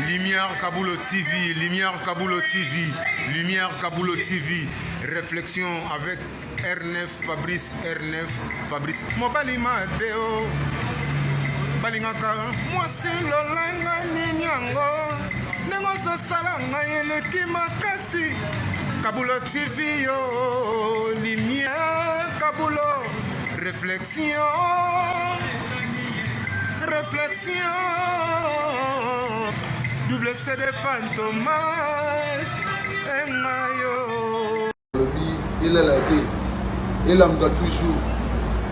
Lumière Kaboulo TV, Lumière Kaboulo TV, Lumière Kaboulo TV. Réflexion avec R9 Fabrice, R9 Fabrice. Mobali Madeo, Balingaka, moi c'est l'olanga ninyango, nengosa salanga eleki makasi. Kaboulo TV yo, Lumière Kaboulo, réflexion. Réflexion, double CD Fantomas, Mayo. Il est là, il a toujours.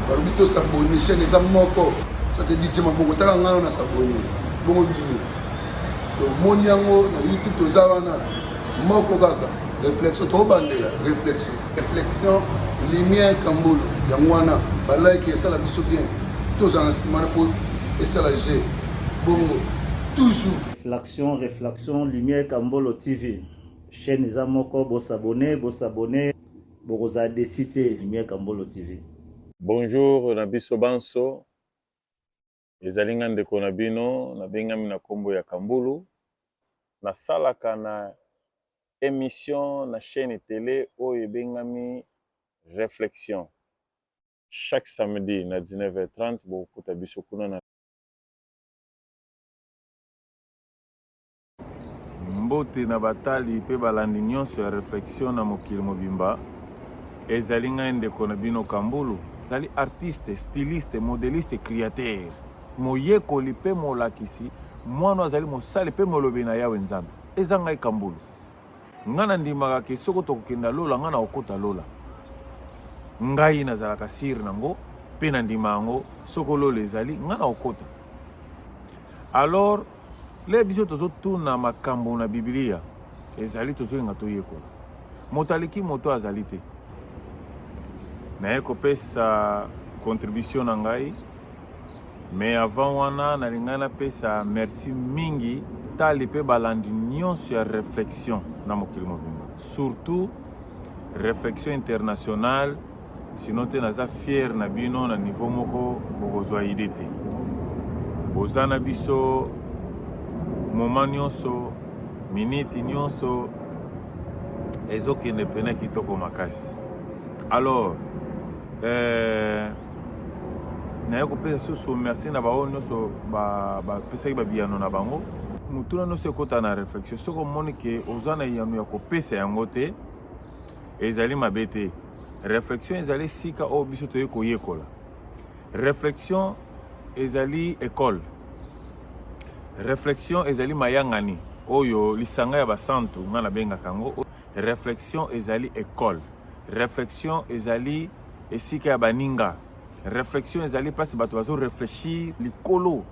Barbito s'abonne, chaîne les amoko. Ça c'est dit, Maboko, Taranga, on a s'abonné. Bon, donc, mon yango, YouTube, to Zawana, Moko Gaga, réflexion, trop bandé là, réflexion, lumière, Kamboul, Yangwana, Balai qui est ça la biso bien, tous en ciment pour. Et ça la G. Bongo. Toujours. Réflexion, Lumière Kambolo TV. Chaîne les amoko, vous s'abonner, vous avez décidé Lumière Kambolo TV. Bonjour, Nabiso Banso. Les alingan de Konabino, Nabengami na Kombo ya Kambulu. Na salaka na émission na chaîne télé Oye Bengami Réflexion. Chaque samedi na 19h30, vous écoutez Biso Kuna. Mbote na batali pe balandi nyonso ya réflexion na mokili mobimba ezali ngai ndeko na bino Kambulu ezali artiste, styliste, modéliste, créateur moyekoli pe molakisi mwana azali mosali pe molobi na Yawe Nzambe eza ngai Kambulu ngai nandimaka ke soko tokokenda lola ngai na okota lola ngai nazalaka sire nango pe nandima yango soko lola ezali ngai na okota. Alors les biso tozo tuna makambo na Biblia ezali tozo nga toyekola moto aliki moto azali te na ekopesa contribution na ngai mais avant wana nalinga na pesa merci mingi tali pe balandi nyonso ya réflexion na mokili mobimba surtout réflexion internationale sinon te naza fier na bino na niveau moko bokozwa idée te bozana biso moment nyonso minute nyonso ezokende pene kitoko makasi. Alors naye kopesa susu merci na bao nyonso bapesaki babiyano na bango mutuna nyonso ekota na réflexion soki omoni ke oza na yano ya kopesa yango te ezali mabe te. Réflexion ezali sika oyo biso toye koyekola. Réflexion ezali école. Réflexion ezali mayangani oyo lisanga ya basantu nga na benga kango. Réflexion ezali école. Réflexion ezali esika ya baninga. Réflexion ezali pasi bato bazo réfléchir likolo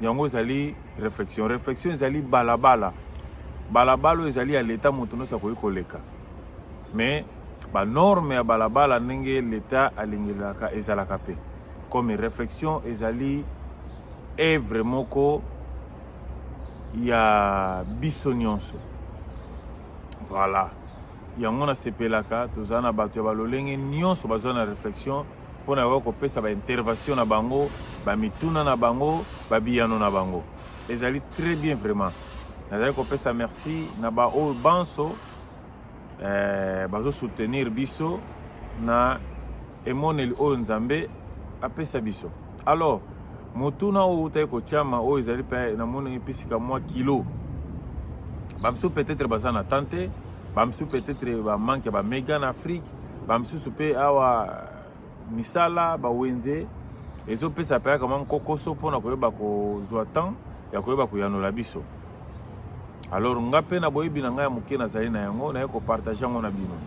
yango ezali réflexion. Réflexion ezali balabala ezali ya leta moto nyonso akoki koleka mais banorme ya balabala ndenge leta alingelaka ezalaka pe comme réflexion ezali œuvre moko ya biso nyonso. Voilà yango nasepelaka toza na bato ya balolenge nyonso bazwa na réflexion mpona yako kopesa baintervention na bango bamituna na bango babiyano na bango ezali très bien vraiment. Nazali kopesa merci na baoyo banso bazo soutenir biso na emoneli oyo Nzambe apesa biso. Alors motuna oyo utaye kotiama oyo ezali pe namoni episika mwa kilo bamisusu peut-être baza na tante bamisusu peut-être bamanke ya bamega na Afrique bamisusu pe awa misala bawenze ezopesa pe kama nkokoso mpona koyeba kozwa temps ya koyeba koyanola biso. Alors nga pe na boyebi na ngai ya moke nazali na yango naye kopartage yango na bino.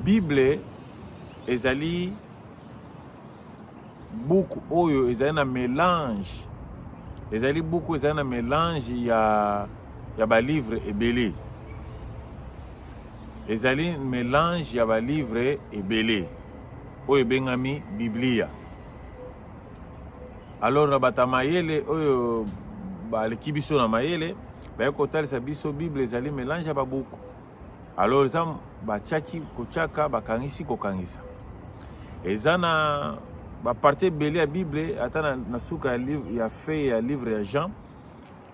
Bible ezali buku oyo ezali na mélange ezali buku ezali na mélange ya balivre ebele ezali mélange ya balivre ebele oyo ebengami Biblia. Alors na bata mayele oyo baleki biso na mayele baye kotalisa biso Bible ezali mélange ya babuku. Alors eza batiaki kotiaka bakangisi kokangisa eza na baparti ebele ya Bible ata na suka ya feuille ya livre ya Jean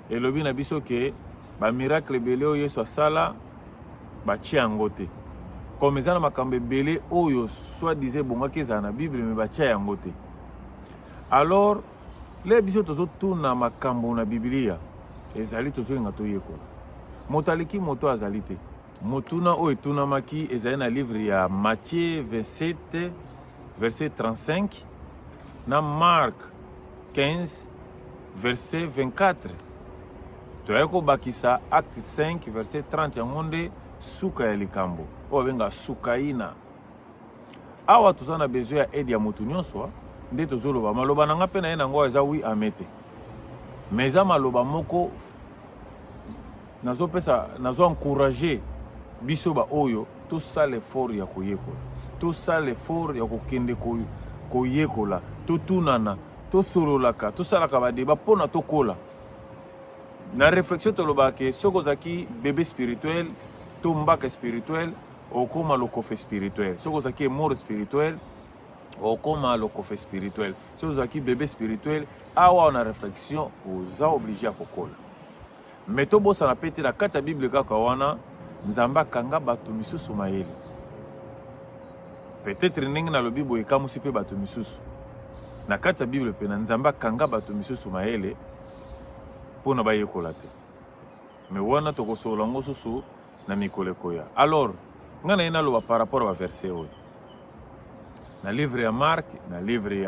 elobi na biso ke ba miracle ebele oyo Yesu asala batie yango te. Comme eza na makambo ebele oyo soi-disant ebongaki ezala na Bible me batia yango te. Alors le biso tozotuna makambo na Biblia ezali tozolinga toyekola. Moto aleki moto azali te. Motuna oyo etunamaki ezali na livre ya Matthieu 27 verset 35 na Marc 15 verset 24. Toyako kobakisa acte 5 verset 30 yango nde suka ya likambo oyo benga sukaina. Awa toza na besoin ya aide ya motu nyonso nde tozoloba. Maloba nanga mpe na ye nango eza wi amete. Mais eza maloba moko nazo encourager biso ba oyo tosala effort ya koyekola. Tosala effort ya kokende koyekola. Totunana, tosololaka, tosalaka badeba mpona tokola. Na réflexion tolobaka ke soko zaki bébé spirituel to mbaka spirituel okoma lokofe spirituel. Soko zaki mort spirituel okoma lokofe spirituel. Soko zaki bébé spirituel awa na réflexion oza obligé à kokola. Mais to bosa na pete na kati ya Bible kaka wana Nzamba kanga bato misusu mayele. Peut-être ndenge na lobi boye kamusi pe bato misusu. Na kati ya Bible pe na Nzamba kanga bato misusu mayele pona bayekola te. Mais wana tokosola ngo susu na mikolo koya. Alors, ngana ina loba par rapport à verset oyo. Na livre ya Marc, na livre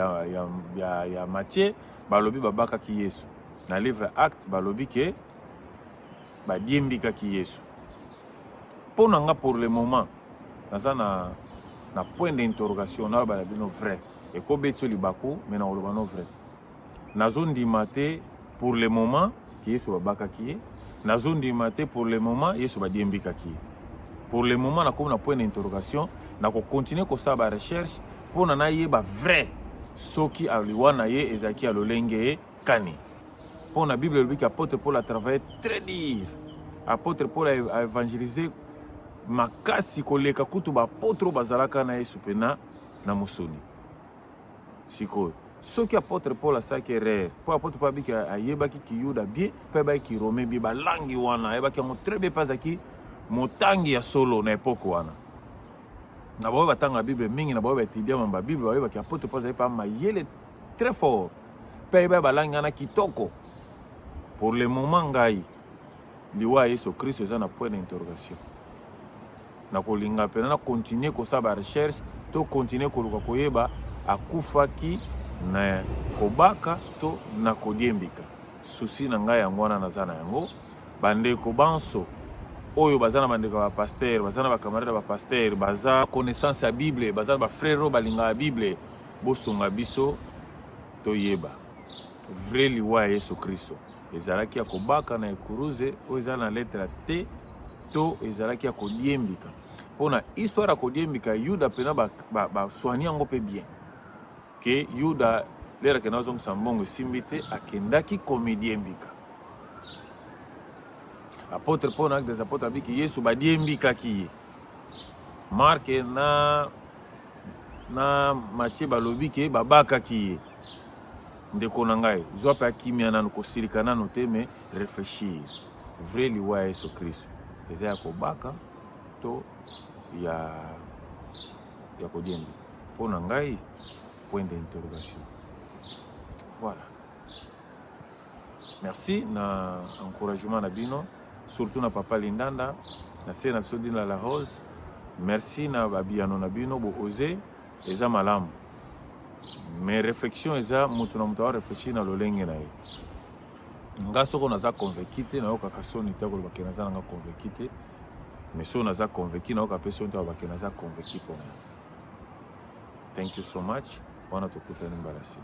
ya Matthieu, balobi babaka ki Yesu. Na livre ya Acte balobi ke badiembika ki Yesu. Pona nga pour le moment, naza na point d'interrogation na ba bino vrai. Et ko betso libako, mais na oloba no vrai. Nazo ndimate pour le moment ki Yesu babaka ki. Nazo ndimate pour le moment Yesu badiembika ki. Pour le moment na comme na point d'interrogation, na ko continuer ko sa ba recherche pona na yeba vrai soki aliwana ye ezaki alolenge kani. Pona Bible lobi ki apôtre Paul a travaillé très dur. Apôtre Paul a évangélisé makasi koleka kutu ba apôtre bazalaka na Yesu pena na musoni. Siko soki apôtre Paul asaki erreur po apôtre Paul biki ayebaki ki Yuda bien pe ba ki Rome bi ba langi wana ayebaki mo très bien pasaki motangi ya solo na époque wana. Na bawe batanga Bible mingi na bawe batidia mamba Bible ayebaki apôtre Paul ayeba mayele très fort pe ba langi na kitoko. Pour le moment ngai liwa Yesu Christ eza na point d'interrogation. Na kolinga pena na continuer ko sa ba recherche to continuer ko luka koyeba akufaki na kobaka to na kodiembika. Susi na ngai yango wana nazana yango bande ko banso oyo bazana bande ko ba pasteur bazana ba camarade ba pasteur baza connaissance ya Bible bazana ba frère balinga ya Bible bosunga biso to yeba vrai liwa Yesu Kristo ezalaki ya kobaka na ekuruze oyo ezala na lettre T to ezalaki ya kodiembika. Pona histoire ya kodiembika Yuda pena ba soigner yango pe bien. Que Yuda lera ke nazong sambongo simbite akendaki komediembika. Apôtre Paul ak des apôtres abiki Yesu badiembika ki. Marc na Matthieu balobi ke babaka ki. Ndeko na ngai zwa pa kimia nanu kosirika nanu te me réfléchir. Vrai liwa Yesu Kristo. Eza ya kobaka to ya kodiembika. Pona ngai point d'interrogation. Voilà. Merci na encouragement na bino, surtout na papa Lindanda, na se na Sodina la Rose. Merci na babiano na bino bo oser eza malamu. Mes réflexions eza mutu na mutu wa réfléchir na lolenge na ye. Nga soko naza convaincu te na yoka kasoni te ko bakena za nga convaincu te. Mais so naza convaincu na yoka personne te bakena za convaincu pona. Thank you so much. Wana tukutane mbarasi.